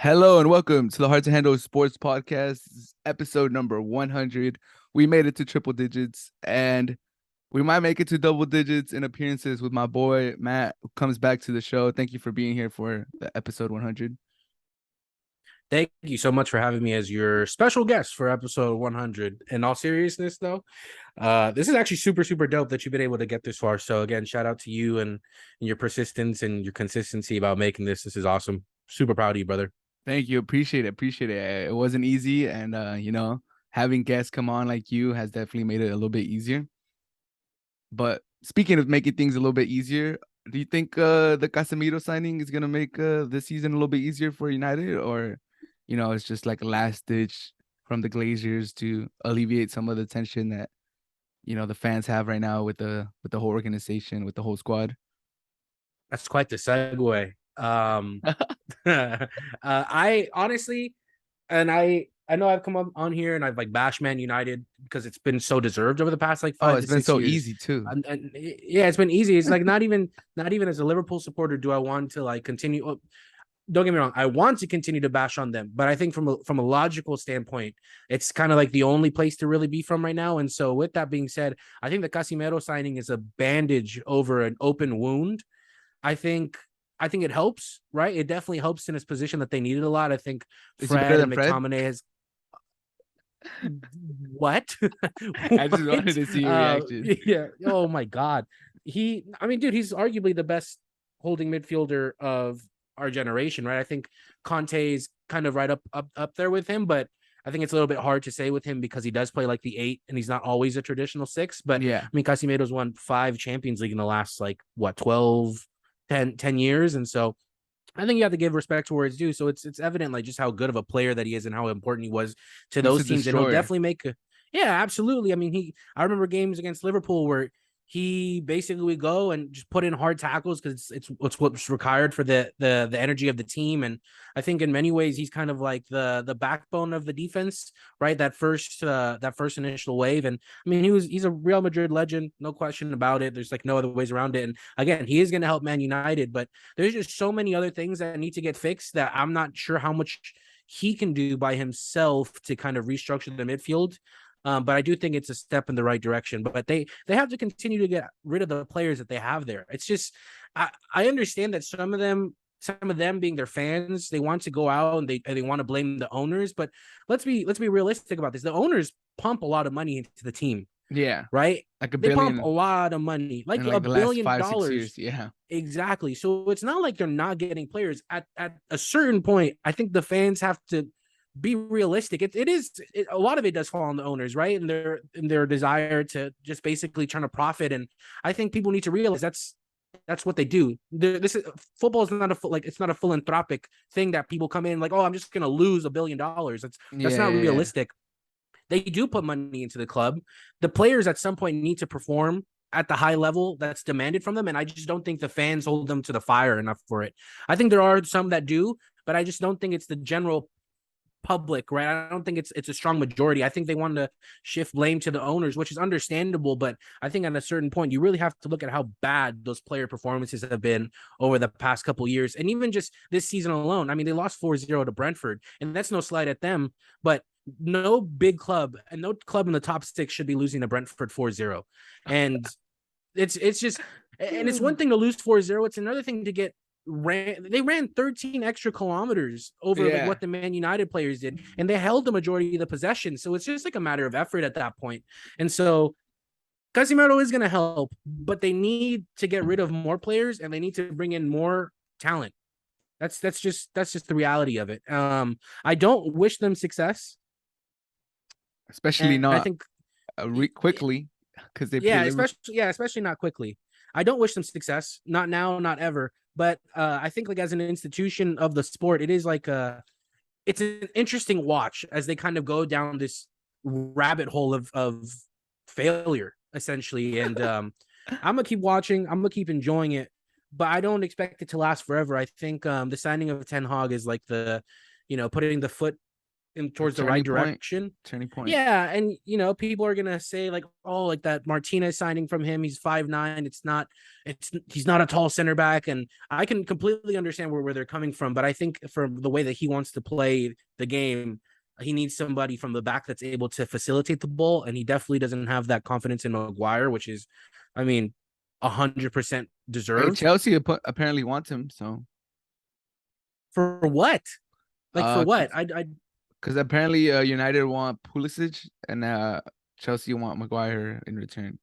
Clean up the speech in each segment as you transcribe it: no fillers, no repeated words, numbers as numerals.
Hello and welcome to the Hard to Handle Sports Podcast. This is episode number 100. We made it to triple digits and we might make it to double digits in appearances with my boy Matt, who comes back to the show. Thank you for being here for the episode 100. Thank you so much for having me as your special guest for episode 100. In all seriousness, though, this is actually super, super dope that you've been able to get this far. So again, shout out to you and your persistence and your consistency about making this. This is awesome. Super proud of you, brother. Thank you. Appreciate it. Appreciate it. It wasn't easy. And, having guests come on like you has definitely made it a little bit easier. But speaking of making things a little bit easier, do you think the Casemiro signing is going to make this season a little bit easier for United? Or, it's just like a last ditch from the Glazers to alleviate some of the tension that, the fans have right now with the whole organization, with the whole squad? That's quite the segue. I honestly, and I know I've come on here and I've like bashed Man United because it's been so deserved over the past like Oh, five it's to been six so years. easy too. And yeah, it's been easy. It's like not even as a Liverpool supporter do I want to like continue. Don't get me wrong, I want to continue to bash on them, but I think from a logical standpoint, it's kind of like the only place to really be from right now. And so, with that being said, I think the Casemiro signing is a bandage over an open wound. I think I think it helps, right? It definitely helps in his position that they needed a lot. I think Is he better Fred than and Fred? McTominay has what? I just wanted What? to see your reaction. Yeah. Oh my God. I mean, dude, he's arguably the best holding midfielder of our generation, right? I think Conte is kind of right up there with him, but I think it's a little bit hard to say with him because he does play like the 8 and he's not always a traditional 6. But Yeah. I mean, Casimiro's won 5 Champions League in the last like what 12, 10 years. And so I think you have to give respect to where it's due. So it's evident like just how good of a player that he is and how important he was to He's a those teams. And he'll destroyer. definitely yeah, absolutely. I mean, I remember games against Liverpool where he basically would go and just put in hard tackles because it's what's required for the energy of the team. And I think in many ways he's kind of like the backbone of the defense, right? That first initial wave. And I mean he's a Real Madrid legend, no question about it. There's like no other ways around it. And again, he is going to help Man United, but there's just so many other things that need to get fixed that I'm not sure how much he can do by himself to kind of restructure the midfield. But I do think it's a step in the right direction. But they have to continue to get rid of the players that they have there. It's just I understand that some of them being their fans, they want to go out and they want to blame the owners. But let's be realistic about this. The owners pump a lot of money into the team, Yeah. right? Like a They pump a billion lot of money, like in a like the last billion 5, 6 years. dollars. Yeah. Exactly. So it's not like they're not getting players. At a certain point, I think the fans have to be realistic. A lot of it does fall on the owners, right? And their desire to just basically trying to profit. And I think people need to realize that's what they do. This is football is not it's not a philanthropic thing that people come in like, oh, I'm just gonna lose $1 billion. That's Yeah. not Yeah. Yeah. realistic. They do put money into the club. The players at some point need to perform at the high level that's demanded from them. And I just don't think the fans hold them to the fire enough for it. I think there are some that do, but I just don't think it's the general public, right? I don't think it's a strong majority. I think they want to shift blame to the owners, which is understandable. But I think at a certain point, you really have to look at how bad those player performances have been over the past couple of years. And even just this season alone, I mean, they lost 4-0 to Brentford, and that's no slight at them, but no big club and no club in the top 6 should be losing to Brentford 4-0. And it's just, and it's one thing to lose 4-0. It's another thing to get they ran 13 extra kilometers over like Yeah. what the Man United players did, and they held the majority of the possession. So it's just like a matter of effort at that point. And so Casimiro is going to help, but they need to get rid of more players and they need to bring in more talent. That's just the reality of it. I don't wish them success, Especially and I not think quickly because they play yeah, Liverpool. especially not quickly. I don't wish them success, not now, not ever. But I think like as an institution of the sport, it's an interesting watch as they kind of go down this rabbit hole of failure essentially. And I'm gonna keep watching. I'm gonna keep enjoying it, but I don't expect it to last forever. I think the signing of Ten Hag is like putting the foot towards the right Turning point. direction. Turning point. Yeah, and people are gonna say like, oh, like that Martinez signing from him, he's 5'9". He's not a tall center back, and I can completely understand where they're coming from. But I think from the way that he wants to play the game, he needs somebody from the back that's able to facilitate the ball, and he definitely doesn't have that confidence in Maguire, which is, I mean, 100% Hey, deserved. Chelsea apparently wants him. So For what? Like for what? because apparently United want Pulisic and Chelsea want Maguire in return.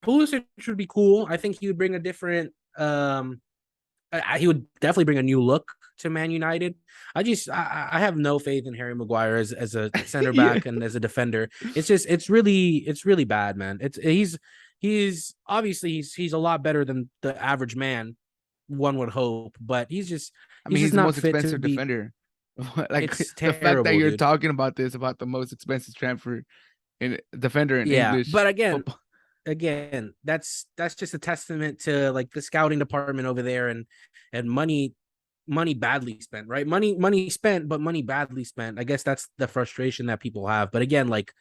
Pulisic would be cool. I think he would bring a different. He would definitely bring a new look to Man United. I have no faith in Harry Maguire as a center Yeah. back and as a defender. It's really bad, man. He's obviously he's a lot better than the average man, one would hope, but he's He's just the not most fit to expensive be. defender. Like It's the fact that terrible, you're dude. talking about this about the most expensive transfer in defender in Yeah, English but football. again, that's just a testament to like the scouting department over there and money badly spent, right? Money spent, but money badly spent. I guess that's the frustration that people have. But again, like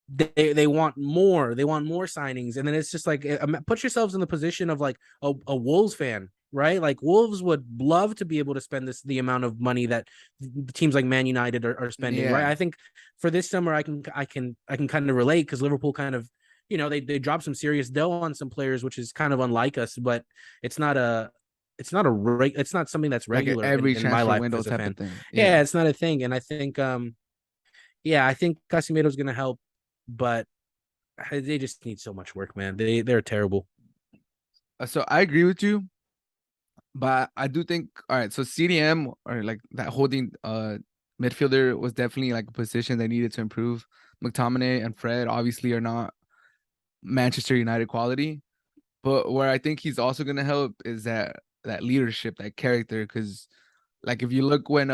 they want more. They want more signings, and then it's just like put yourselves in the position of like a Wolves fan, right? Like Wolves would love to be able to spend the amount of money that teams like Man United are spending, right? Yeah. I think for this summer, I can kind of relate because Liverpool kind of, they dropped some serious dough on some players, which is kind of unlike us, but it's not a it's not something that's Like regular every in my transfer life window as a type of fan. thing. Yeah. Yeah, it's not a thing, and I think yeah, I think Casemiro's gonna help, but they just need so much work, man. They're terrible. So I agree with you, but I do think all right. So CDM or like that holding midfielder was definitely like a position they needed to improve. McTominay and Fred obviously are not Manchester United quality, but where I think he's also gonna help is that leadership, that character. Because like if you look when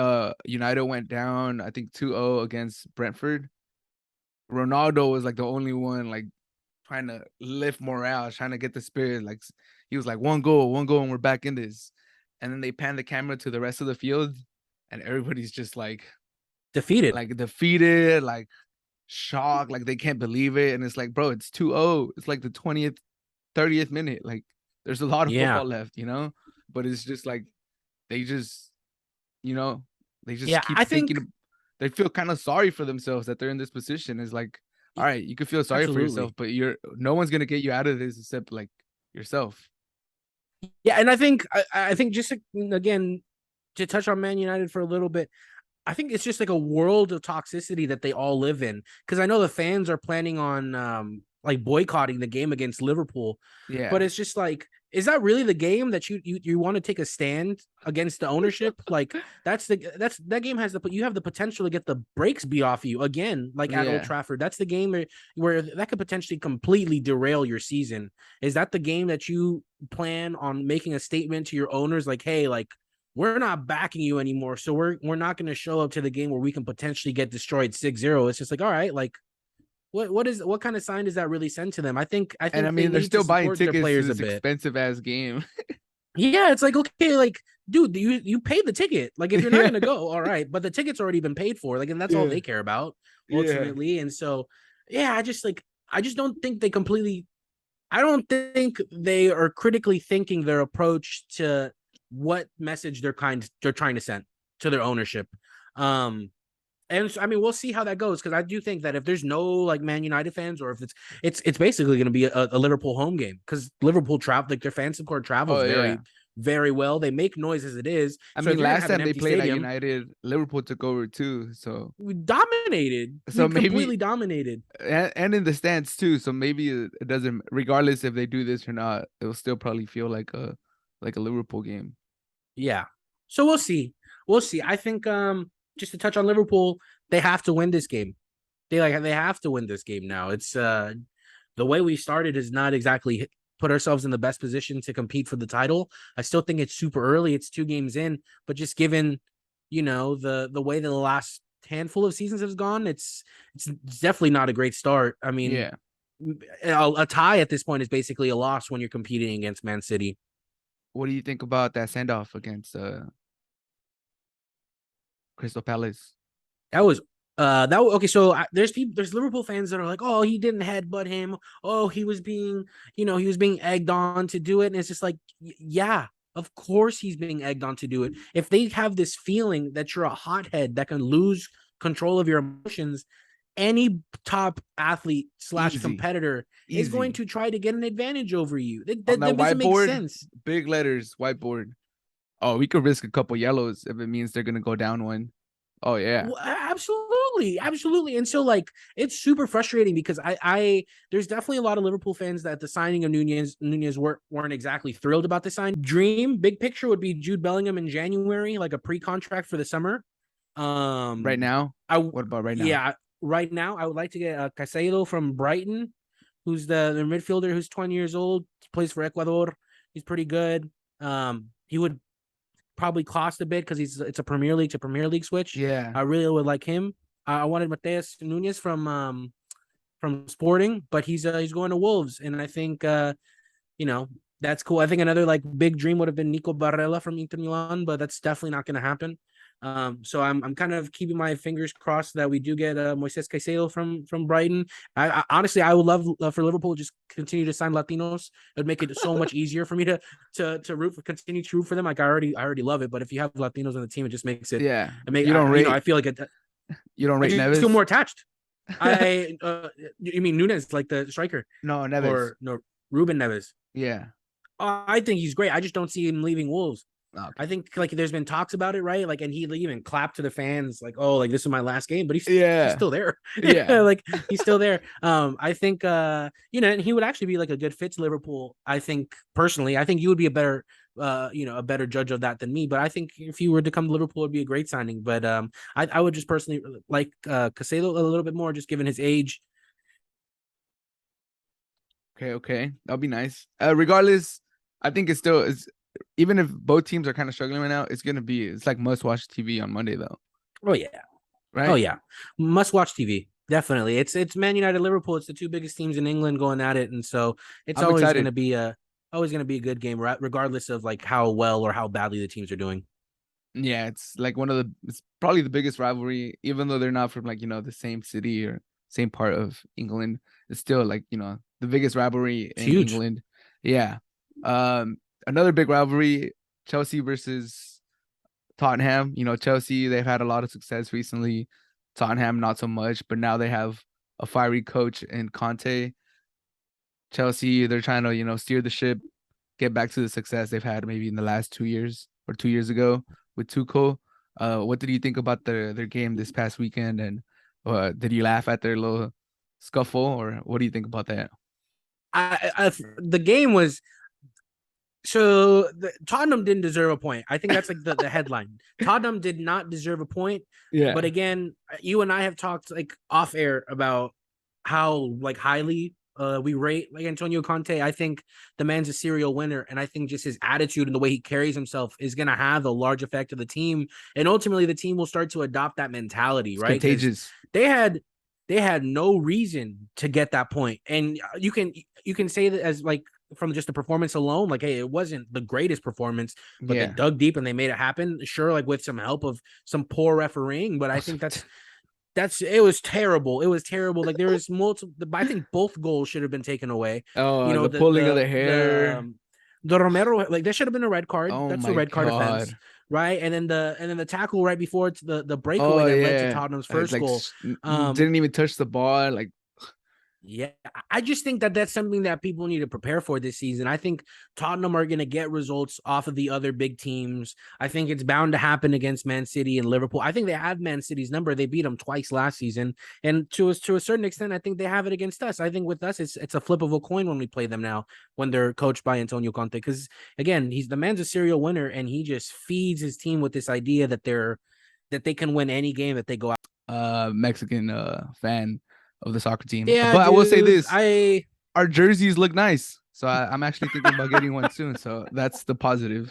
United went down, I think 2-0 against Brentford, Ronaldo was like the only one like trying to lift morale, trying to get the spirit. Like he was like one goal, and we're back in this. And then they pan the camera to the rest of the field, and everybody's just Defeated. like defeated, like shocked, like they can't believe it. And it's like, bro, it's 2-0. It's like the 20th, 30th minute. Like there's a lot of Yeah. football left, But it's just like they just, you know, they just Yeah, keep I think thinking they feel kind of sorry for themselves that they're in this position. It's like, all right, you could feel sorry for yourself, absolutely. but no one's gonna get you out of this except like yourself. Yeah, and I think just again to touch on Man United for a little bit, I think it's just like a world of toxicity that they all live in. Because I know the fans are planning on like boycotting the game against Liverpool, but Yeah. it's just like, is that really the game that you want to take a stand against the ownership? Like that game has you have the potential to get the brakes beat off you again, like at Old Yeah. Trafford. That's the game where that could potentially completely derail your season. Is that the game that you plan on making a statement to your owners, like, hey, like we're not backing you anymore. So we're not going to show up to the game where we can potentially get destroyed 6-0. It's just like, all right, like what kind of sign does that really send to them? I And I think they mean, they're need to still buying support their tickets to players a this bit. expensive ass game. Yeah, it's like, okay, like dude, you paid the ticket. Like if you're not Yeah. going to go, all right, but the ticket's already been paid for. Like and that's all Yeah. they care about Yeah. ultimately. And so yeah, I just don't think they completely I don't think they are critically thinking their approach to what message they're trying to send to their ownership. Um, and so, I mean, we'll see how that goes because I do think that if there's no like Man United fans or if it's basically going to be a Liverpool home game because Liverpool travel like their fan support travels Oh yeah. very well. They make noise as it is. I So if mean, you're gonna last have an time they empty played at stadium, United, Liverpool took over too. So we dominated. so We maybe completely dominated. and in the stands too. So maybe it doesn't, regardless if they do this or not, it'll still probably feel like a Liverpool game. Yeah. So we'll see. We'll see. I think just to touch on Liverpool, they have to win this game. They have to win this game now. It's the way we started is not exactly put ourselves in the best position to compete for the title. I still think it's super early. It's 2 games in, but just given, the way that the last handful of seasons has gone, it's definitely not a great start. I mean, Yeah. a tie at this point is basically a loss when you're competing against Man City. What do you think about that send off against Crystal Palace? That was okay. So there's Liverpool fans that are like, oh, he didn't headbutt him. Oh, he was being, he was being egged on to do it. And it's just like, yeah, of course he's being egged on to do it. If they have this feeling that you're a hothead that can lose control of your emotions, any top athlete slash Easy, competitor is going easy. to try to get an advantage over you. On that That doesn't make whiteboard, sense. big letters, whiteboard. Oh, we could risk a couple yellows if it means they're gonna go down one. Oh yeah. Well, absolutely, absolutely. And so like it's super frustrating because I there's definitely a lot of Liverpool fans that the signing of Nunez weren't exactly thrilled about the sign. Dream big picture would be Jude Bellingham in January, like a pre-contract for the summer. Right now, I what about right now? yeah, right now I would like to get Casemiro from Brighton, who's the midfielder who's 20 years old, plays for Ecuador. He's pretty good. He would probably cost a bit because it's a Premier League to Premier League switch. Yeah. I really would like him. I wanted Mateus Nunez from Sporting, but he's going to Wolves, and I think you know that's cool. I think another like big dream would have been Nico Barella from Inter Milan, but that's definitely not going to happen. So I'm kind of keeping my fingers crossed that we do get Moises Caicedo from Brighton. I honestly I would love for Liverpool to just continue to sign Latinos. It would make it so much easier for me to continue to root for them. Like I already love it, but if you have Latinos on the team, it just makes it. Yeah. I make You don't I rate feel like you don't I rate just feel Neves? more attached. I you mean Nunes like the striker No, Neves. or no Ruben Neves? Yeah. I think he's great. I just don't see him leaving Wolves. I Okay. think like there's been talks about it, right? Like, and he even clapped to the fans, like, "Oh, like this is my last game," but he's Yeah. still there. Yeah. Like he's still there. I think and he would actually be like a good fit to Liverpool. I think personally, I think you would be a better a better judge of that than me. But I think if you were to come to Liverpool, it'd be a great signing. But I would just personally like Casado a little bit more, just given his age. Okay, okay. That'll be nice. Regardless, I think it's still is even if both teams are kind of struggling right now, it's like must watch TV on Monday though, Oh yeah, oh right? yeah, must watch TV. Definitely, it's Man United, Liverpool. It's the two biggest teams in England going at it, and so it's I'm excited. always going to be a good game, regardless of like how well or how badly the teams are doing. Yeah, it's like it's probably the biggest rivalry, even though they're not from like, the same city or same part of England. It's still like, the biggest rivalry It's in huge. England. Yeah. Another big rivalry, Chelsea versus Tottenham. Chelsea, they've had a lot of success recently. Tottenham, not so much, but now they have a fiery coach in Conte. Chelsea, they're trying to, steer the ship, get back to the success they've had maybe in the last 2 years or 2 years ago with Tuchel. What did you think about their game this past weekend? And did you laugh at their little scuffle, or what do you think about that? The game was Tottenham didn't deserve a point. I think that's like the headline. Tottenham did not deserve a point. But Yeah, again, you and I have talked like off air about how like highly we rate like Antonio Conte. I think the man's a serial winner, and I think just his attitude and the way he carries himself is going to have a large effect of the team, and ultimately the team will start to adopt that mentality, it's right? Because contagious. they had they had no reason to get that point, and you can say that as like from just the performance alone, like, hey, it wasn't the greatest performance, but they Yeah. dug deep and they made it happen. Sure, like with some help of some poor refereeing, but I think that's it was terrible. It was terrible. Like there was multiple. I think both goals should have been taken away. You Oh, know the pulling of the the hair. the Romero, like there should have been a red card. Oh That's the my red card offense, god. right? And then the tackle right before it's the breakaway Oh that led to yeah. Tottenham's first Like goal. Um, didn't even touch the ball. Like yeah, I just think that that's something that people need to prepare for this season. I think Tottenham are going to get results off of the other big teams. I think it's bound to happen against Man City and Liverpool. I think they have Man City's number. They beat them twice last season, and to a certain extent, I think they have it against us. I think with us, it's a flip of a coin when we play them now when they're coached by Antonio Conte. Because again, the man's a serial winner, and he just feeds his team with this idea that they can win any game that they go out. Mexican fan of the soccer team. Yeah, But I will say dude. this, our jerseys look nice. So I'm actually thinking about getting one soon. So that's the positive.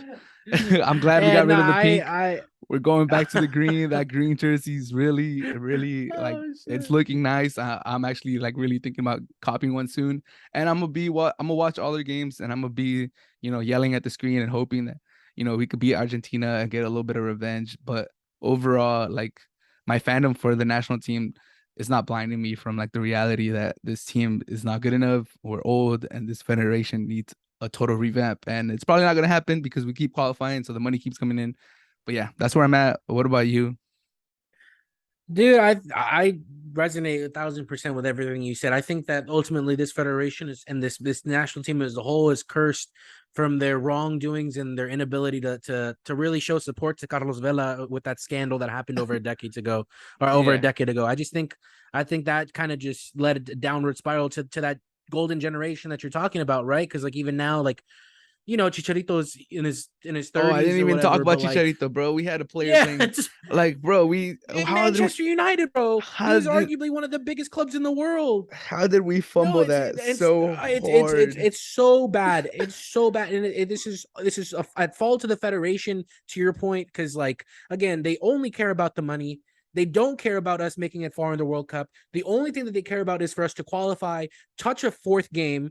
I'm glad we got And rid of the pink. I We're going back to the green. That green jersey is really, really like oh it's shit. looking nice. I'm actually like really thinking about copying one soon. And I'm gonna watch all their games, and I'm gonna be, yelling at the screen and hoping that, we could beat Argentina and get a little bit of revenge. But overall, like my fandom for the national team is not blinding me from like the reality that this team is not good enough. We're old, and this federation needs a total revamp. And it's probably not gonna happen because we keep qualifying, so the money keeps coming in. But yeah, that's where I'm at. What about you? Dude, I resonate 1,000% with everything you said. I think that ultimately this federation is and this national team as a whole is cursed from their wrongdoings and their inability to really show support to Carlos Vela with that scandal that happened over a decade ago or over a Yeah. decade ago. I think that kind of just led a downward spiral to that golden generation that you're talking about, right? Because like even now, like Chicharito's in his Oh, I 30s didn't or even talk whatever, but about like Chicharito, bro. We had a player yeah, playing like, bro, we in how did we Manchester United, bro. He how was did arguably one of the biggest clubs in the world. how did we No, fumble that so hard? it's so bad. It's so bad, and this is at fault to the federation. To your point, because like again, they only care about the money. They don't care about us making it far in the World Cup. The only thing that they care about is for us to qualify, touch a fourth game,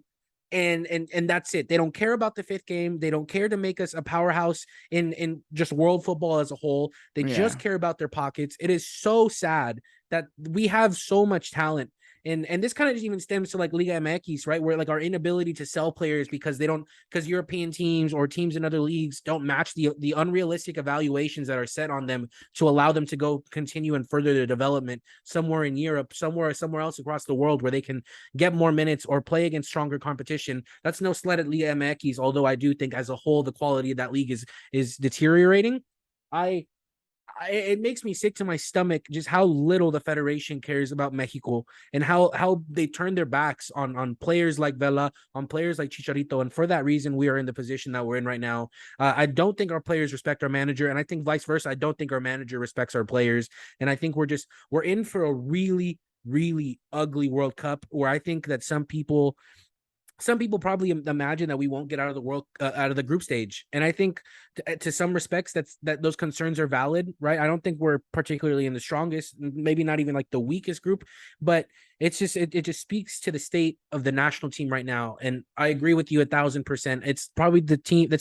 and that's it. They don't care about the fifth game. They don't care to make us a powerhouse in just world football as a whole. They just Yeah. care about their pockets. It is so sad that we have so much talent. And this kind of even stems to like Liga MX, right? Where like our inability to sell players because they don't because European teams or teams in other leagues don't match the unrealistic evaluations that are set on them to allow them to go continue and further their development somewhere in Europe, somewhere else across the world where they can get more minutes or play against stronger competition. That's no slight at Liga MX, although I do think as a whole the quality of that league is deteriorating. I it makes me sick to my stomach just how little the federation cares about Mexico and how they turn their backs on players like Vela, on players like Chicharito, and for that reason we are in the position that we're in right now. I don't think our players respect our manager, and I think vice versa. I don't think our manager respects our players, and I think we're in for a really ugly World Cup where I think that some people probably imagine that we won't get out of the world out of the group stage, and I think to some respects that those concerns are valid, right? I don't think we're particularly in the strongest, maybe not even like the weakest group, but it's just it just speaks to the state of the national team right now, and I agree with you 1,000%. It's probably the team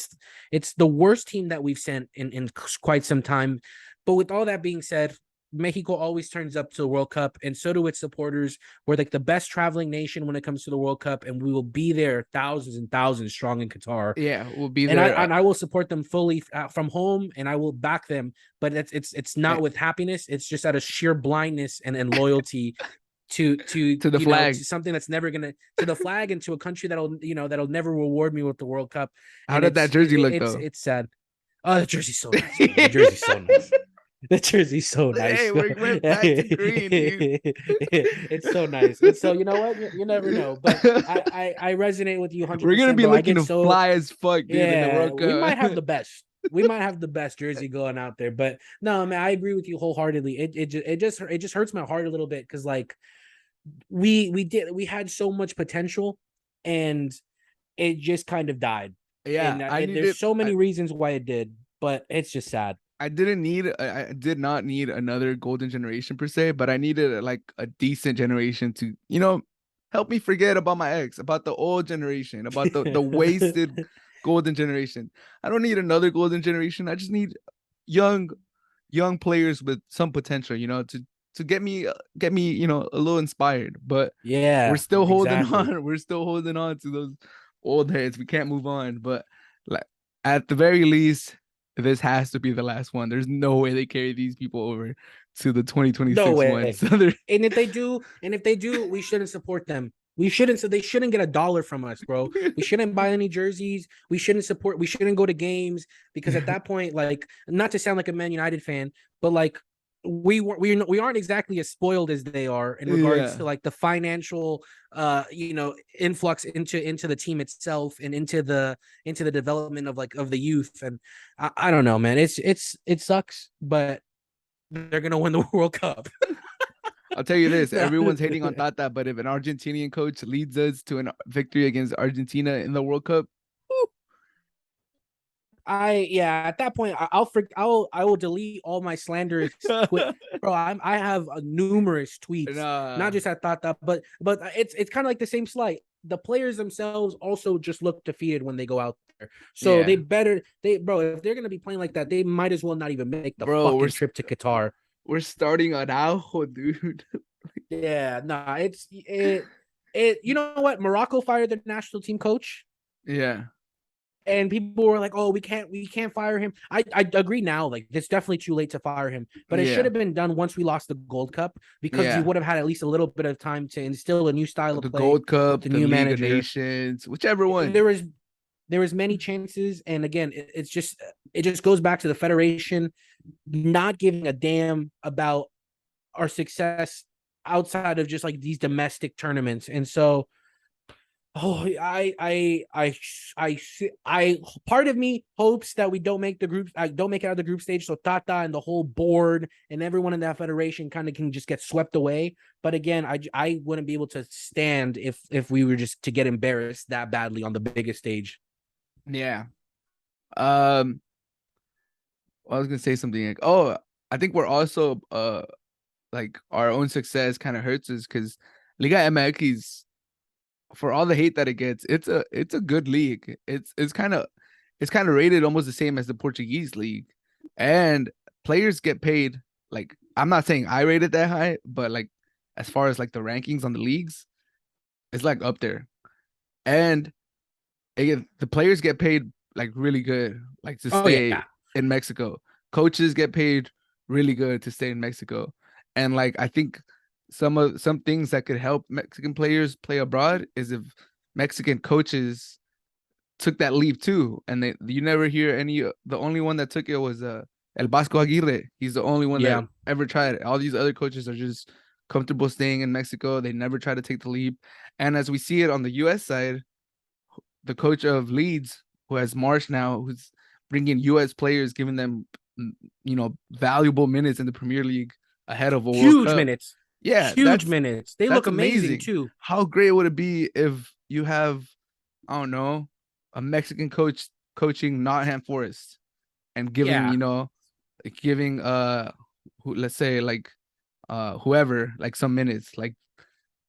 it's the worst team that we've sent in quite some time. But with all that being said, Mexico always turns up to the World Cup, and so do its supporters. We're like the best traveling nation when it comes to the World Cup, and we will be there thousands and thousands strong in Qatar. Yeah, we'll be And there. I will support them fully from home, and I will back them. But it's not with happiness. It's just out of sheer blindness and loyalty to to the to flag. something that's never gonna to the flag and to a country that'll never reward me with the World Cup. How And did that jersey look though? it's sad. Oh, the jersey's so nice, bro. The jersey's so nice. The jersey's so nice. Hey, we went back to green, dude. It's so nice. And so you know what? You never know. But I resonate with you We're gonna 100%, be bro. I looking get to so fly as fuck, dude, in the yeah, World we might have Cup. the best. We might have the best jersey going out there. But no, man, I agree with you wholeheartedly. It just hurts my heart a little bit because like we had so much potential and it just kind of died. Yeah, And I there's needed. so many reasons why it did, but it's just sad. I did not need another golden generation per se, but I needed like a decent generation to, help me forget about my ex, about the old generation, about the wasted golden generation. I don't need another golden generation. I just need young young players with some potential, to get me, a little inspired. But we're Yeah, still holding exactly. on. We're still holding on to those old heads. We can't move on. But like at the very least, this has to be the last one. There's no way they carry these people over to the No 2026 one. way. So they're And if they do, we shouldn't support them. We shouldn't. So they shouldn't get a dollar from us, bro. We shouldn't buy any jerseys. We shouldn't support. We shouldn't go to games because at that point, like, not to sound like a Man United fan, but like, we aren't exactly as spoiled as they are in regards yeah. to like the financial influx into the team itself and into the development of like of the youth. And I don't know, man. It sucks, but they're gonna win the World Cup. I'll tell you this, No. everyone's hating on Tata, but if an Argentinian coach leads us to a victory against Argentina in the World Cup, At that point I will delete all my slanderous tweet, bro. I have numerous tweets, not nah, just at Tata, but it's kind of like the same slight. The players themselves also just look defeated when they go out there, so yeah, bro, if they're gonna be playing like that, they might as well not even make the bro, fucking trip to Qatar. we're starting on Araujo, dude. Yeah, no, it. You know what? Morocco fired their national team coach, Yeah, and people were like, "Oh, we can't fire him." I agree now. Like, it's definitely too late to fire him, but it should yeah, have been done once we lost the Gold Cup because you yeah. would have had at least a little bit of time to instill a new style of The play Gold with Cup, the the new League of manager. Nations, whichever one. There was many chances, and again, it just goes back to the federation not giving a damn about our success outside of just like these domestic tournaments. And so, oh, I part of me hopes that we don't make the group, don't make it out of the group stage. So Tata and the whole board and everyone in that federation kind of can just get swept away. But again, I wouldn't be able to stand if we were just to get embarrassed that badly on the biggest stage. Yeah. Um, I was gonna say something like, oh, I think we're also like our own success kind of hurts us because Liga MX, for all the hate that it gets, it's a good league. It's kind of rated almost the same as the Portuguese league, and players get paid. Like, I'm not saying I rate it that high, but like as far as like the rankings on the leagues, it's like up there. And the players get paid like really good, like to Oh stay yeah, in Mexico. Coaches get paid really good to stay in Mexico, and like I think some things that could help Mexican players play abroad is if Mexican coaches took that leave too, and you never hear any. The only one that took it was El Vasco Aguirre. He's the only one that yeah, ever tried it. All these other coaches are just comfortable staying in Mexico. They never try to take the leap, and as we see it on the U.S. side, the coach of Leeds, who has Marsh now, who's bringing U.S. players, giving them, valuable minutes in the Premier League ahead of a World huge Cup. minutes, Yeah, huge minutes. They look that's amazing amazing. too. How great would it be if you have, I don't know, a Mexican coach coaching Nottingham Forest and giving, Yeah, giving let's say like whoever like some minutes, like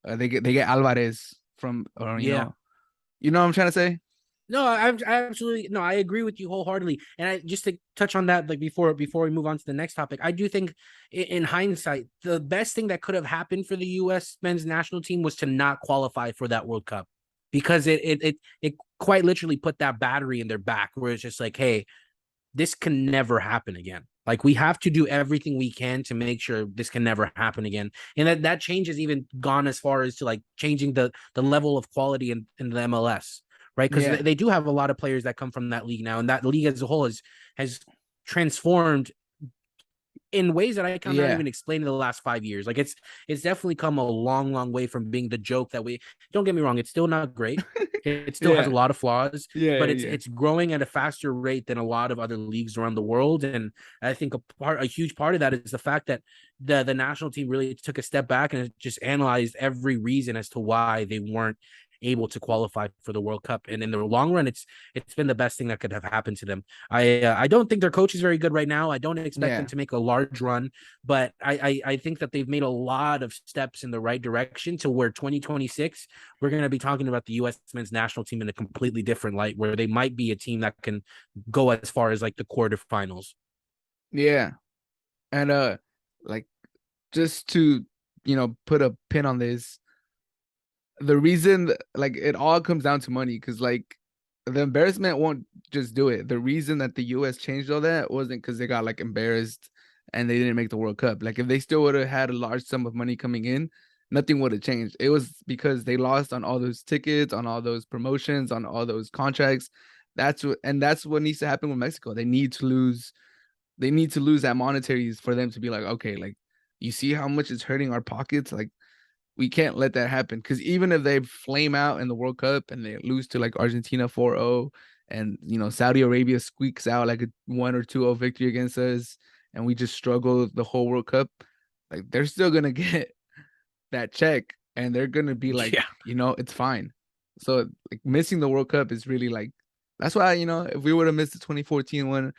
they get Alvarez from, or yeah. you know what I'm trying to say? No, I absolutely no. I agree with you wholeheartedly. And I just to touch on that, like before we move on to the next topic, I do think in hindsight, the best thing that could have happened for the U.S. men's national team was to not qualify for that World Cup, because it quite literally put that battery in their back, where it's just like, hey, this can never happen again. Like, we have to do everything we can to make sure this can never happen again. And that change has even gone as far as to like changing the level of quality in the MLS, right? Because Yeah, they do have a lot of players that come from that league now, and that league as a whole has transformed in ways that I cannot yeah, even explain in the last 5 years. Like, it's definitely come a long, long way from being the joke that we. Don't get me wrong, it's still not great. It still has a yeah, lot of flaws, yeah, but it's yeah, it's growing at a faster rate than a lot of other leagues around the world. And I think a huge part of that is the fact that the national team really took a step back and just analyzed every reason as to why they weren't able to qualify for the World Cup. And in the long run, it's been the best thing that could have happened to them. I don't think their coach is very good right now. I don't expect them yeah, to make a large run, but I think that they've made a lot of steps in the right direction to where 2026 we're going to be talking about the U.S. men's national team in a completely different light, where they might be a team that can go as far as like the quarterfinals. yeah. And like just to put a pin on this, the reason like it all comes down to money because like the embarrassment won't just do it. The reason that the US changed all that wasn't because they got like embarrassed and they didn't make the World Cup. Like if they still would have had a large sum of money coming in, nothing would have changed. It was because they lost on all those tickets, on all those promotions, on all those contracts. That's what needs to happen with Mexico. They need to lose that monetaries for them to be like, okay, like you see how much it's hurting our pockets. Like we can't let that happen because even if they flame out in the World Cup and they lose to like Argentina 4-0 and Saudi Arabia squeaks out like a 1 or 2-0 victory against us and we just struggle the whole World Cup, like they're still gonna get that check and they're gonna be like, Yeah. it's fine. So like missing the World Cup is really like that's why if we would have missed the 2014 one,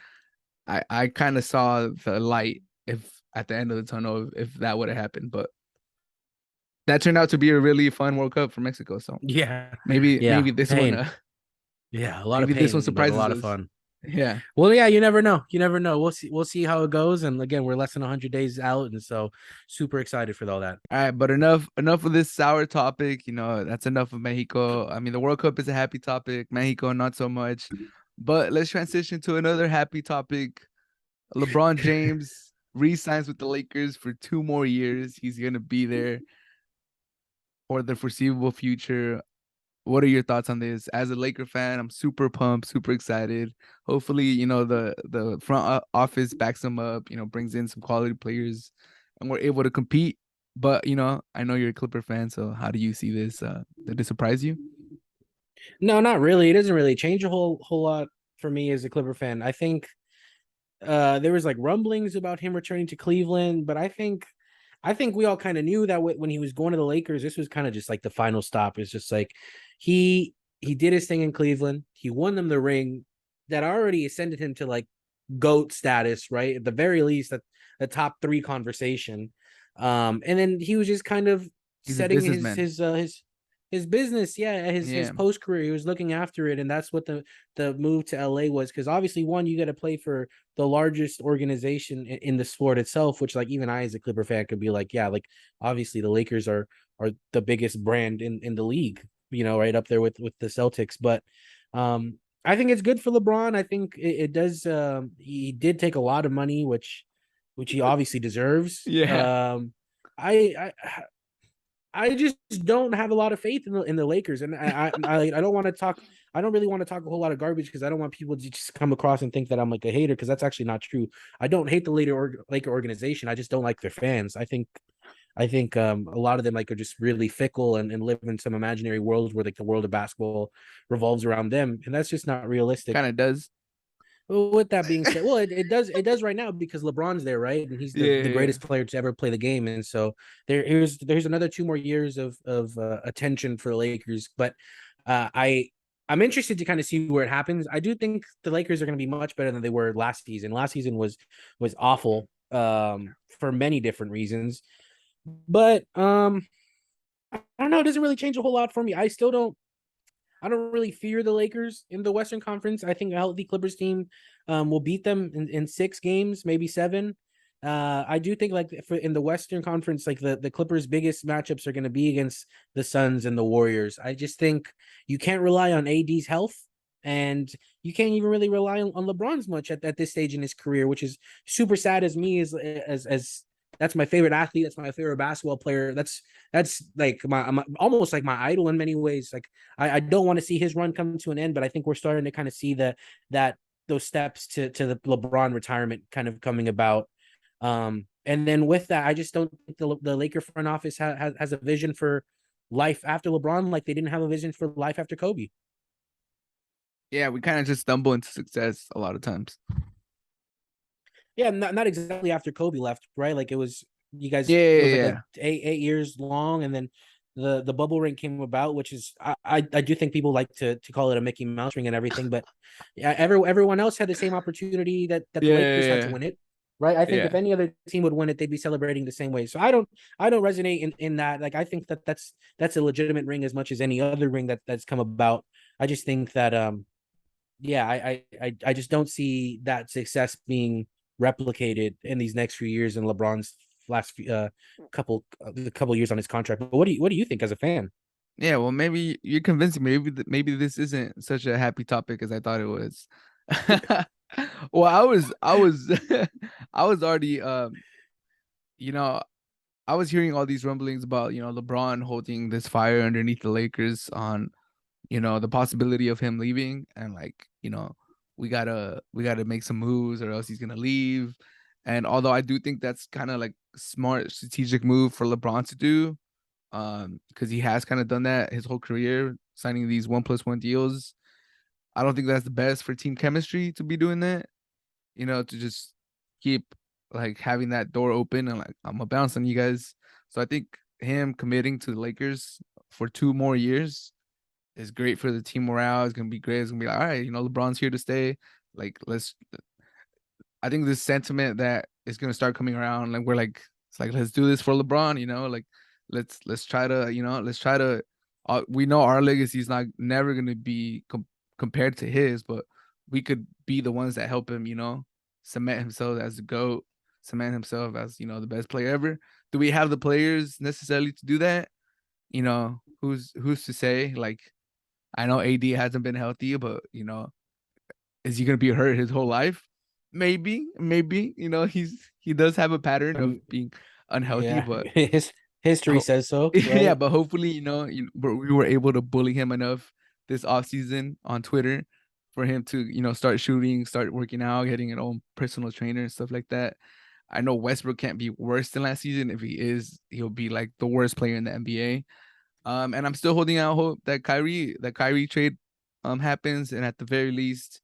I kind of saw the light if at the end of the tunnel if that would have happened, but that turned out to be a really fun World Cup for Mexico. So Yeah. maybe Yeah. maybe this one Pain. Yeah. A lot of maybe this one pain, but a surprises lot of us. fun. Yeah. Well, yeah, you never know. You never know. We'll see. We'll see how it goes. And again, we're less than 100 days out, and so super excited for all that. All right, but enough of this sour topic. That's enough of Mexico. I mean, the World Cup is a happy topic. Mexico, not so much. But let's transition to another happy topic. LeBron James re-signs with the Lakers for 2 more years. He's gonna be there for the foreseeable future. What are your thoughts on this? As a Laker fan, I'm super pumped, super excited. Hopefully, the front office backs him up, brings in some quality players, and we're able to compete. But I know you're a Clipper fan, so how do you see this? Did it surprise you? No, not really. It doesn't really change a whole lot for me as a Clipper fan. I think there was like rumblings about him returning to Cleveland, but I think we all kind of knew that when he was going to the Lakers, this was kind of just like the final stop. It's just like he did his thing in Cleveland. He won them the ring that already ascended him to like GOAT status, right? At the very least, that the top three conversation. And then he was just kind of He's a setting businessman. his business, yeah, his Yeah, post career. He was looking after it, and that's what the move to LA was. Because obviously, one, you got to play for the largest organization in the sport itself, which like even I as a Clipper fan could be like, yeah, like obviously the Lakers are the biggest brand in the league, right up there with the Celtics. But I think it's good for LeBron. I think it does. He did take a lot of money, which he obviously deserves. yeah. I I just don't have a lot of faith in the Lakers, and I don't want to talk. I don't really want to talk a whole lot of garbage because I don't want people to just come across and think that I'm like a hater, because that's actually not true. I don't hate the Laker organization. I just don't like their fans. I think a lot of them like are just really fickle and live in some imaginary world where like the world of basketball revolves around them, and that's just not realistic. Kind of does. Well, with that being said, well, it does right now because LeBron's there, right? And he's Yeah, the yeah, yeah. greatest player to ever play the game. And so there's another 2 more years of attention for the Lakers. But I'm interested to kind of see where it happens. I do think the Lakers are going to be much better than they were last season. Last season was awful for many different reasons. But I don't know, it doesn't really change a whole lot for me. I don't really fear the Lakers in the Western Conference. I think a healthy Clippers team will beat them in 6 games, maybe 7. I do think like in the Western Conference, like the Clippers' biggest matchups are going to be against the Suns and the Warriors. I just think you can't rely on AD's health, and you can't even really rely on LeBron's much at this stage in his career, which is super sad as me as that's my favorite athlete. That's my favorite basketball player. That's like my almost like my idol in many ways. Like I don't want to see his run come to an end, but I think we're starting to kind of see that those steps to the LeBron retirement kind of coming about. And then with that, I just don't think the Laker front office has a vision for life after LeBron, like they didn't have a vision for life after Kobe. Yeah, we kind of just stumble into success a lot of times. Yeah, not exactly after Kobe left, right? Like it was you Yeah, guys. It was yeah, like yeah. a 8 years long, and then the bubble ring came about, which is I do think people like to call it a Mickey Mouse ring and everything, but yeah, everyone else had the same opportunity that the Yeah, Lakers had to yeah, win it, right? I think yeah. if any other team would win it, they'd be celebrating the same way. So I don't resonate in that. Like I think that's a legitimate ring as much as any other ring that's come about. I just think that yeah, I just don't see that success being replicated in these next few years in LeBron's last couple years on his contract. But what do you think as a fan? Yeah, well, maybe you're convincing me. Maybe this isn't such a happy topic as I thought it was. Well, I was I was already you know I was hearing all these rumblings about LeBron holding this fire underneath the Lakers on the possibility of him leaving, and like we gotta make some moves or else he's gonna leave. And although I do think that's kind of like smart strategic move for LeBron to do, because he has kind of done that his whole career, signing these 1+1 deals. I don't think that's the best for team chemistry to be doing that. To just keep like having that door open and like I'm gonna bounce on you guys. So I think him committing to the Lakers for 2 more years is great for the team morale. It's gonna be great. It's gonna be like, all right, LeBron's here to stay. Like, let's. I think this sentiment that is gonna start coming around, like we're like, it's like let's do this for LeBron. Like let's try to, let's try to. We know our legacy is not never gonna be compared to his, but we could be the ones that help him, cement himself as the GOAT, cement himself as, the best player ever. Do we have the players necessarily to do that? Who's to say? Like, I know AD hasn't been healthy, but is he gonna be hurt his whole life? Maybe. He does have a pattern of being unhealthy, Yeah, but his history says so, yeah, right? but hopefully, we were able to bully him enough this offseason on Twitter for him to, start shooting, start working out, getting an own personal trainer and stuff like that. I know Westbrook can't be worse than last season. If he is, he'll be like the worst player in the NBA. And I'm still holding out hope that Kyrie trade happens, and at the very least,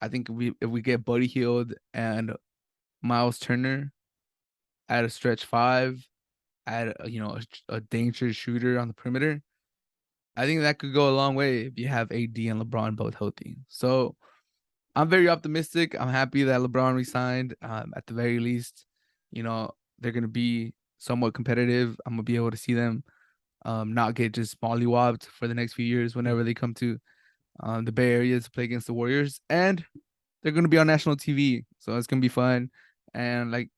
I think if we get Buddy Hield and Miles Turner at a stretch five, at a dangerous shooter on the perimeter, I think that could go a long way if you have AD and LeBron both healthy. So I'm very optimistic. I'm happy that LeBron resigned. At the very least, they're gonna be somewhat competitive. I'm gonna be able to see them not get just mollywopped for the next few years whenever they come to the Bay Area to play against the Warriors, and they're gonna be on national TV, so it's gonna be fun. And like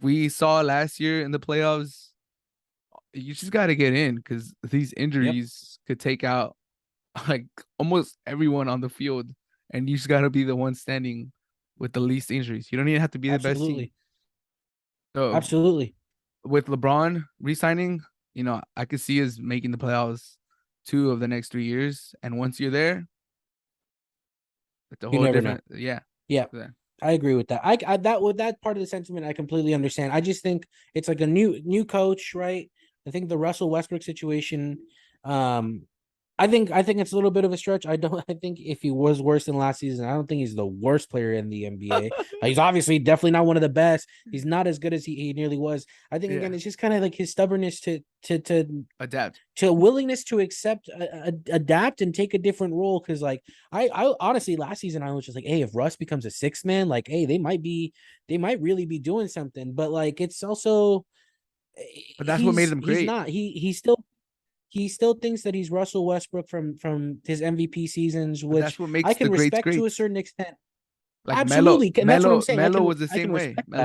we saw last year in the playoffs, you just got to get in because these Yep, injuries could take out like almost everyone on the field, and you just got to be the one standing with the least injuries. You don't even have to be the best team. absolutely, So absolutely. with LeBron resigning, I could see us making the playoffs 2 of the next 3 years, and once you're there, it's a You whole never know. different, yeah. Yeah, Yeah. I agree with that. That with that part of the sentiment, I completely understand. I just think it's like a new coach, right? I think the Russell Westbrook situation, um, I think it's a little bit of a stretch. I think if he was worse than last season, I don't think he's the worst player in the NBA. He's obviously definitely not one of the best. He's not as good as he nearly was. I think Yeah. again, it's just kind of like his stubbornness Adapt. to willingness to accept, adapt, and take a different role. Because like I honestly last season I was just like, hey, if Russ becomes a sixth man, like, hey, they might really be doing something. But like, it's also But that's what made them he's great. not he still thinks that he's Russell Westbrook from his MVP seasons, But that's which what I makes the can greats respect to a greats. certain extent. Like Melo, Absolutely, and that's what I'm Melo, saying. I Melo can was the I can same way. respect that.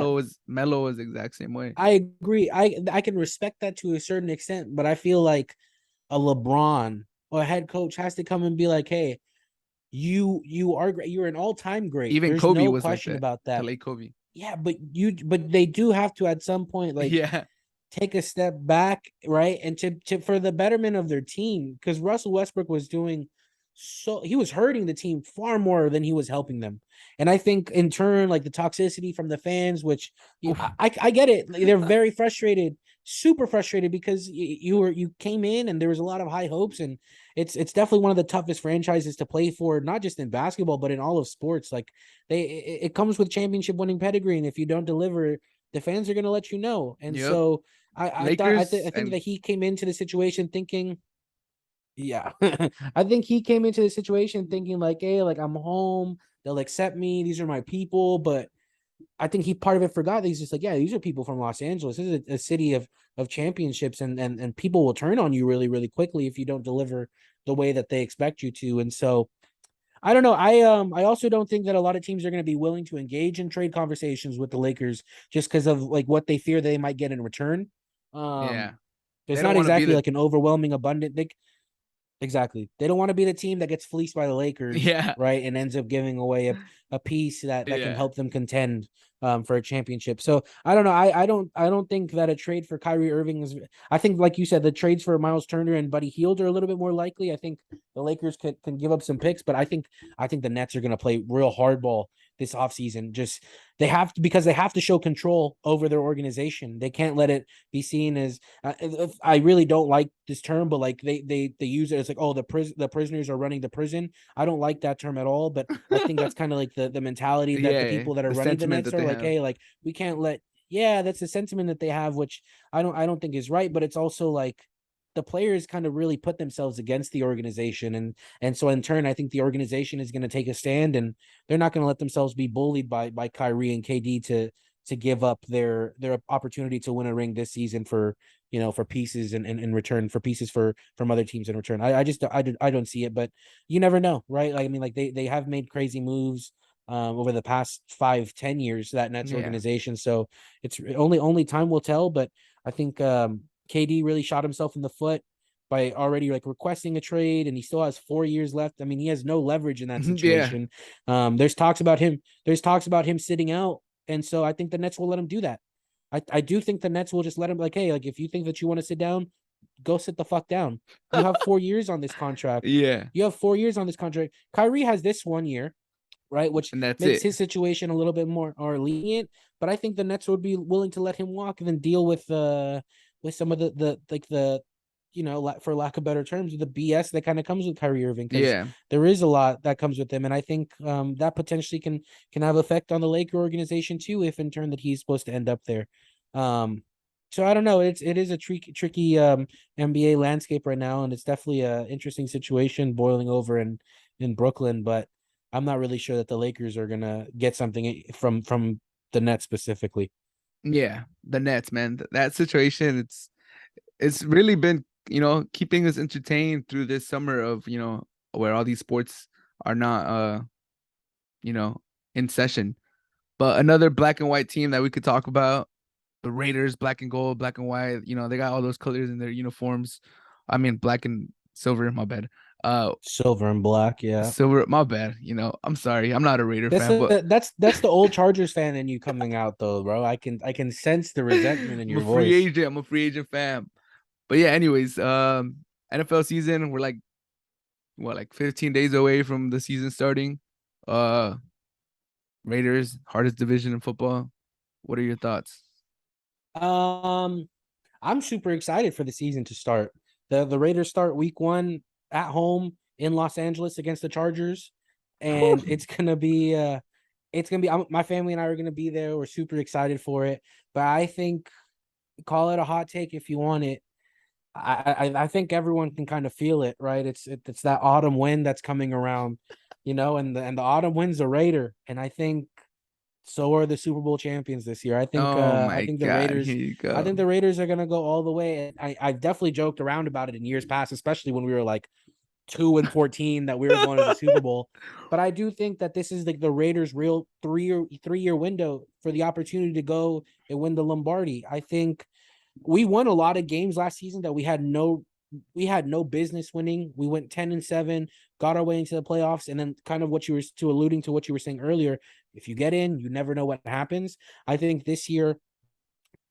Melo was the exact same way. I agree. I can respect that to a certain extent, but I feel like a LeBron or a head coach has to come and be like, hey, you are great. You're an all-time great. Even There's Kobe no was like question that. about To that. late Kobe. Yeah, but they do have to at some point like Yeah. take a step back, right? And to for the betterment of their team, because Russell Westbrook was doing so he was hurting the team far more than he was helping them. And I think in turn, like the toxicity from the fans, which I get it. Like, they're very frustrated, super frustrated because you came in and there was a lot of high hopes, and it's definitely one of the toughest franchises to play for, not just in basketball, but in all of sports. Like it comes with championship winning pedigree, and if you don't deliver, the fans are going to let you know. And Yep. so I Lakers think and that he came into the situation thinking, yeah, I think he came into the situation thinking like, hey, like I'm home, they'll accept me, these are my people. But I think he part of it forgot that he's just like, yeah, these are people from Los Angeles. This is a city of championships, and people will turn on you really, really quickly if you don't deliver the way that they expect you to. And so I don't know. I also don't think that a lot of teams are going to be willing to engage in trade conversations with the Lakers just because of like what they fear they might get in return. yeah, Um, they it's don't not want to be exactly the like an overwhelming abundant. Exactly. They don't want to be the team that gets fleeced by the Lakers, yeah, right? And ends up giving away a piece that can yeah. help them contend for a championship. So I don't know. I don't think that a trade for Kyrie Irving is, I think like you said, the trades for Miles Turner and Buddy Hield are a little bit more likely. I think the Lakers can give up some picks, but I think the Nets are gonna play real hardball this offseason. Just because they have to show control over their organization. They can't let it be seen as I really don't like this term, but like they use it as like, oh, the prisoners are running the prison. I don't like that term at all, but I think that's kind of like the mentality that the Yeah, people that are the running the sentiment Nets that are they like, have. hey, like we can't let, yeah, that's the sentiment that they have, which I don't think is right, but it's also like the players kind of really put themselves against the organization, and so in turn I think the organization is going to take a stand, and they're not going to let themselves be bullied by Kyrie and KD to give up their opportunity to win a ring this season for for pieces and in return for pieces from other teams in return. I just I don't see it, but you never know, right? Like I mean, like they have made crazy moves over the past 5-10 years, that Nets Yeah. organization. So it's only time will tell. But I think KD really shot himself in the foot by already like requesting a trade, and he still has 4 years left. I mean, he has no leverage in that Yeah. situation. There's talks about him. There's talks about him sitting out, and so I think the Nets will let him do that. I do think the Nets will just let him like, hey, like if you think that you want to sit down, go sit the fuck down. You have 4 years on this contract. Yeah. You have 4 years on this contract. Kyrie has this 1 year, right? Which And that's makes it. his situation a little bit more or lenient. But I think the Nets would be willing to let him walk and then deal with some of the like the for lack of better terms, the BS that kind of comes with Kyrie Irving, because Yeah. there is a lot that comes with him, and I think that potentially can have effect on the Laker organization too, if in turn that he's supposed to end up there. So I don't know. It is a tricky NBA landscape right now, and it's definitely a interesting situation boiling over in Brooklyn, but I'm not really sure that the Lakers are gonna get something from the Nets specifically. Yeah. The Nets, man. That situation, it's really been, keeping us entertained through this summer of, where all these sports are not you know, in session. But another black and white team that we could talk about, the Raiders, black and gold, black and white, they got all those colors in their uniforms. I mean, black and silver, my bad. Silver and black, yeah. Silver, my bad. I'm sorry. I'm not a Raider That's fan, but that's the old Chargers fan in you coming out though, bro. I can sense the resentment in I'm a your free voice. agent. I'm a free agent fan. But yeah, anyways, NFL season, we're like what, like 15 days away from the season starting. Uh Raiders, hardest division in football. What are your thoughts? Um, I'm super excited for the season to start. The Raiders start week 1 at home in Los Angeles against the Chargers, and it's gonna be my family and I are gonna be there. We're super excited for it, but I think call it a hot take if you want it. I think everyone can kind of feel it, right? It's that autumn wind that's coming around, and the autumn wind's a Raider, and I think so are the Super Bowl champions this year. I think Oh uh I my think the God, Raiders here you I go. think the Raiders are gonna go all the way. And I've definitely joked around about it in years past, especially when we were like 2-14 that we were going to the Super Bowl. But I do think that this is like the Raiders' real three-year window for the opportunity to go and win the Lombardi. I think we won a lot of games last season that we had no business winning. We went 10-7, got our way into the playoffs, and then kind of what you were to alluding to what you were saying earlier. If you get in, you never know what happens. I think this year,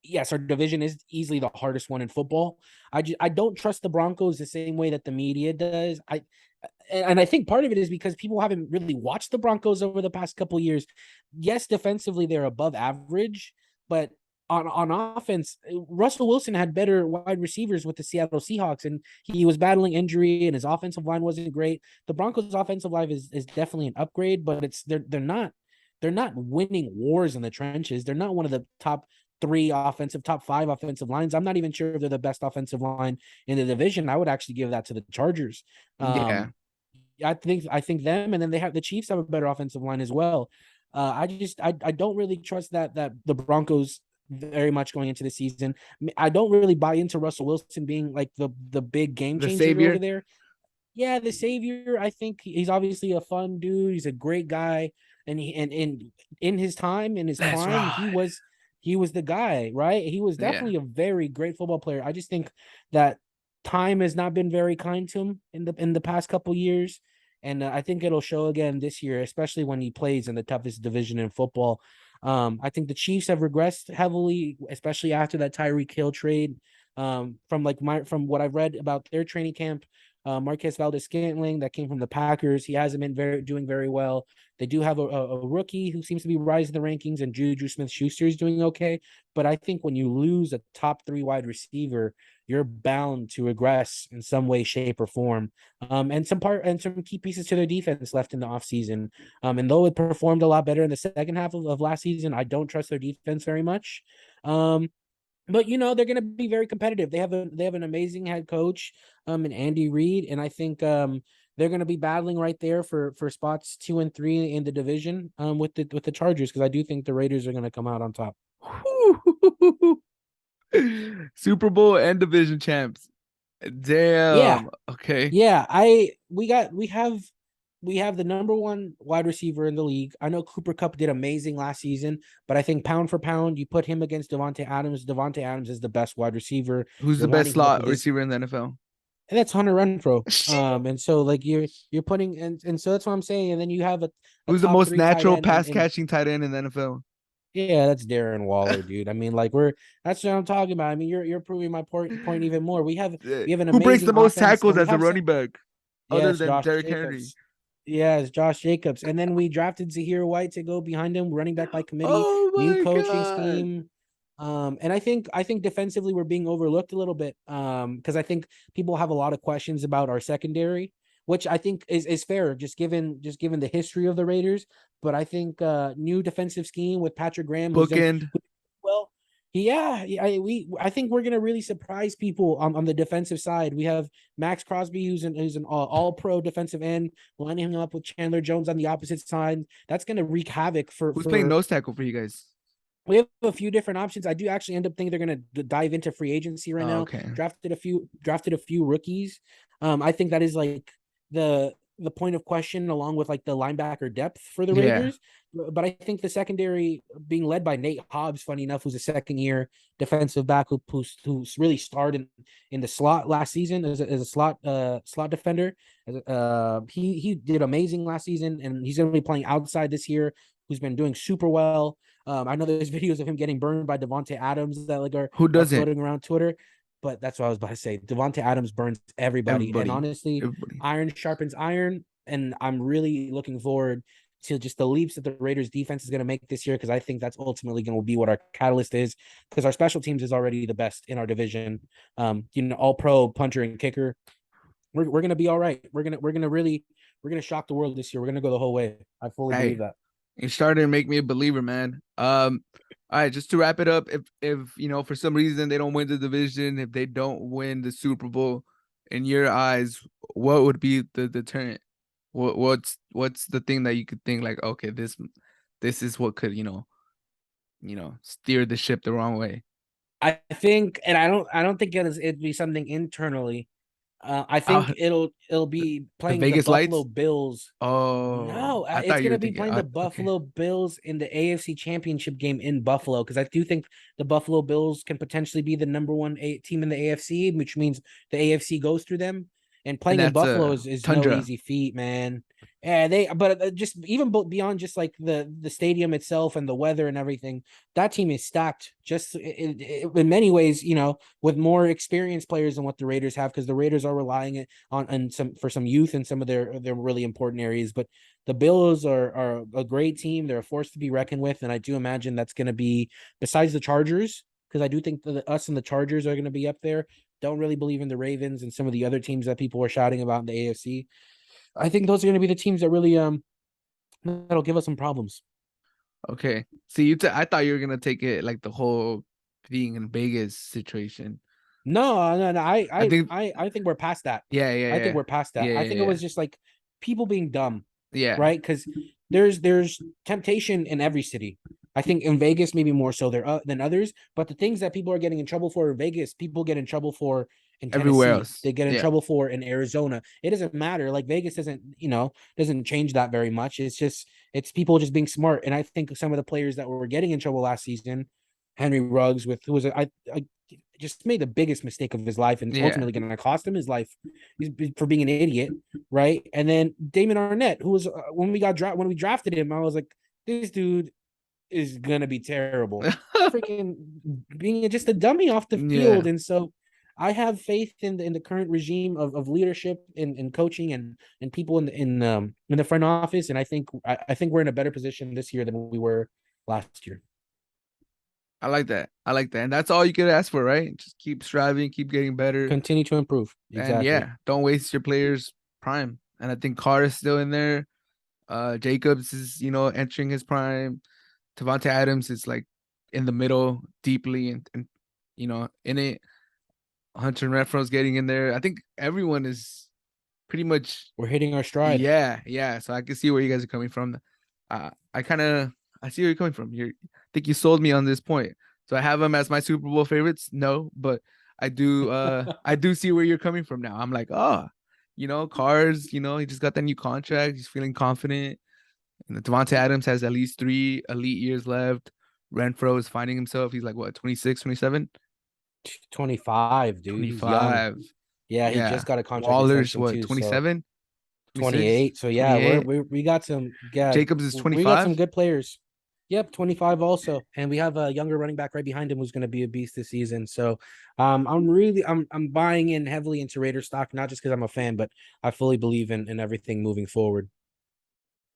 yes, our division is easily the hardest one in football. I don't trust the Broncos the same way that the media does. I think part of it is because people haven't really watched the Broncos over the past couple of years. Yes, defensively they're above average, but on offense, Russell Wilson had better wide receivers with the Seattle Seahawks, and he was battling injury, and his offensive line wasn't great. The Broncos' offensive line is definitely an upgrade, but they're not winning wars in the trenches. They're not one of the top 5 offensive lines. I'm not even sure if they're the best offensive line in the division. I would actually give that to the Chargers. Yeah. I think them, and then the Chiefs have a better offensive line as well. I don't really trust that the Broncos very much going into the season. I don't really buy into Russell Wilson being like the big game The changer over savior. there. Yeah, the savior. I think he's obviously a fun dude. He's a great guy, and in his time, in his That's prime, he right. was he was the guy, right? He was Yeah. definitely a very great football player. I just think that time has not been very kind to him in the past couple years, and I think it'll show again this year, especially when he plays in the toughest division in football. I think the Chiefs have regressed heavily, especially after that Tyreek Hill trade. From what I've read about their training camp, Marquez Valdez-Scantling that came from the Packers. He hasn't been doing very well. They do have a rookie who seems to be rising the rankings, and Juju Smith-Schuster is doing okay. But I think when you lose a top 3 wide receiver, you're bound to regress in some way, shape, or form. And some key pieces to their defense left in the offseason. And though it performed a lot better in the second half of last season, I don't trust their defense very much. But they're going to be very competitive. They have an amazing head coach, and Andy Reid, and I think they're going to be battling right there for spots 2 and 3 in the division with the Chargers, because I do think the Raiders are going to come out on top. Super Bowl and division champs. Yeah. Damn. Okay. Yeah, we have the number one wide receiver in the league. I know Cooper Kupp did amazing last season, but I think pound for pound, you put him against Devontae Adams. Devontae Adams is the best wide receiver. Who's You're the best lining him up slot with this, receiver in the NFL? and that's Hunter Renfro. And so like you're putting, and so that's what I'm saying. And then you have a Who's the top most three tight natural end pass in catching tight end in the NFL? yeah, that's Darren Waller, dude. I mean, like that's what I'm talking about. I mean, you're proving my point even more. We have an Who breaks the amazing most offense, tackles and we as a have running some. back Yeah, other it's than Josh Derrick Henry? Jacobs. Yeah, it's Josh Jacobs. And then we drafted Zahir White to go behind him, running back by committee, Oh new my coaching god. scheme. And I think defensively we're being overlooked a little bit. Because I think people have a lot of questions about our secondary, which I think is fair, just given the history of the Raiders. But I think new defensive scheme with Patrick Graham, who's done Bookend. well. Yeah, I think we're gonna really surprise people on the defensive side. We have Max Crosby, who's an all pro defensive end, lining him up with Chandler Jones on the opposite side. That's gonna wreak havoc Who's playing for. nose tackle for you guys? We have a few different options. I do actually end up thinking they're gonna dive into free agency right Oh, now. okay. Drafted a few rookies. I think that is like the point of question, along with like the linebacker depth for the Yeah. Raiders. But I think the secondary being led by Nate Hobbs, funny enough, who's a second year defensive back who's really started in the slot last season as a slot defender. He did amazing last season, and he's going to be playing outside this year. Who's been doing super well. I know there's videos of him getting burned by Devontae Adams that like Who are doesn't? floating around Twitter. But that's what I was about to say. Devontae Adams burns everybody, and Everybody. honestly, Everybody. iron sharpens iron. And I'm really looking forward to just the leaps that the Raiders defense is going to make this year, because I think that's ultimately going to be what our catalyst is, because our special teams is already the best in our division. All pro punter and kicker. We're going to be all right. We're going to shock the world this year. We're going to go the whole way. I fully believe Hey, that. you're starting to make me a believer, man. All right, just to wrap it up, if for some reason they don't win the division, if they don't win the Super Bowl, in your eyes, what would be the deterrent? What's the thing that you could think like, okay, this is what could, steer the ship the wrong way? I think, and I don't think it'd be something internally. I think Oh, it'll be the playing the Vegas Buffalo Lights? Bills. Oh, No, I it's thought you gonna were be thinking. playing the Okay. Buffalo Bills in the AFC Championship game in Buffalo, because I do think the Buffalo Bills can potentially be the number one team in the AFC, which means the AFC goes through them. And And playing in that's Buffalo a is no Tundra. easy feat, man. Yeah, but just even beyond just like the stadium itself and the weather and everything, that team is stacked. Just in many ways, with more experienced players than what the Raiders have, because the Raiders are relying on some youth in some of their really important areas. But the Bills are a great team. They're a force to be reckoned with, and I do imagine that's going to be, besides the Chargers, because I do think that us and the Chargers are going to be up there. Don't really believe in the Ravens and some of the other teams that people are shouting about in the AFC. I think those are going to be the teams that really that'll give us some problems. Okay. See, I thought you were gonna take it like the whole being in Vegas situation. No, no, no. I think, I think we're past that. yeah, yeah, I think yeah, we're past that. yeah, I yeah, think it yeah. was just like people being dumb, Yeah. right? Because there's temptation in every city. I think in Vegas maybe more so there than others. But the things that people are getting in trouble for in Vegas, people get in trouble for in Everywhere Tennessee. else. They get in Yeah. trouble for in Arizona. It doesn't matter. Like Vegas doesn't change that very much. It's people just being smart. And I think some of the players that were getting in trouble last season, Henry Ruggs, with who was I just made the biggest mistake of his life, and it's Yeah. ultimately going to cost him his life for being an idiot, right? And then Damon Arnett, who was when we drafted him, I was like, this dude is gonna be terrible, freaking being just a dummy off the Yeah. field. And so I have faith in the current regime of leadership and coaching and people in the front office, and I think we're in a better position this year than we were last year. I like that. I like that. And that's all you could ask for, right? Just keep striving, keep getting better. Continue to improve. And Exactly. yeah, don't waste your players' prime. And I think Carter's still in there. Jacobs is, entering his prime. Devontae Adams is like in the middle deeply and in it. Hunter Renfro's getting in there. I think everyone is pretty much. We're hitting our stride. Yeah. So I can see where you guys are coming from. I kind of I see where you're coming from. I think you sold me on this point. So I have them as my Super Bowl favorites. No, but I do see where you're coming from now. I'm like, oh, Cars, he just got that new contract. He's feeling confident. And Devontae Adams has at least 3 elite years left. Renfro is finding himself. He's like what, 26, 27? 25, dude. He's young. 25. Yeah, he Yeah. just got a contract Waller's extension what, too. So 27, 26, 28. So yeah, 28. we got some. Yeah, Jacobs is we got some 25. good players. Yep, 25 also, and we have a younger running back right behind him who's going to be a beast this season. So, I'm buying in heavily into Raider stock, not just because I'm a fan, but I fully believe in everything moving forward.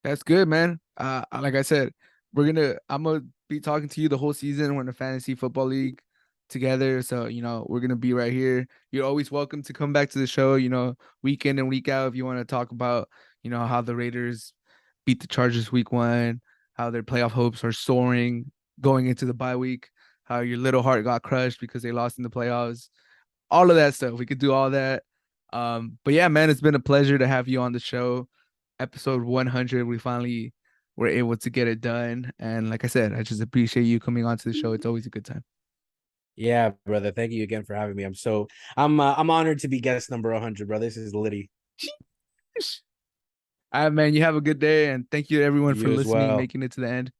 That's good, man. Like I said, I'm gonna be talking to you the whole season. We're in a fantasy football league together. So, we're gonna be right here. You're always welcome to come back to the show, week in and week out if you want to talk about, how the Raiders beat the Chargers week 1, how their playoff hopes are soaring going into the bye week, how your little heart got crushed because they lost in the playoffs. All of that stuff. We could do all that. But yeah, man, it's been a pleasure to have you on the show. Episode 100, we finally were able to get it done. And like I said, I just appreciate you coming on to the show. It's always a good time. Yeah, brother. Thank you again for having me. I'm honored to be guest number 100, bro. This is litty. All right, man, you have a good day. And thank you to everyone for You as listening, well. making it to the end.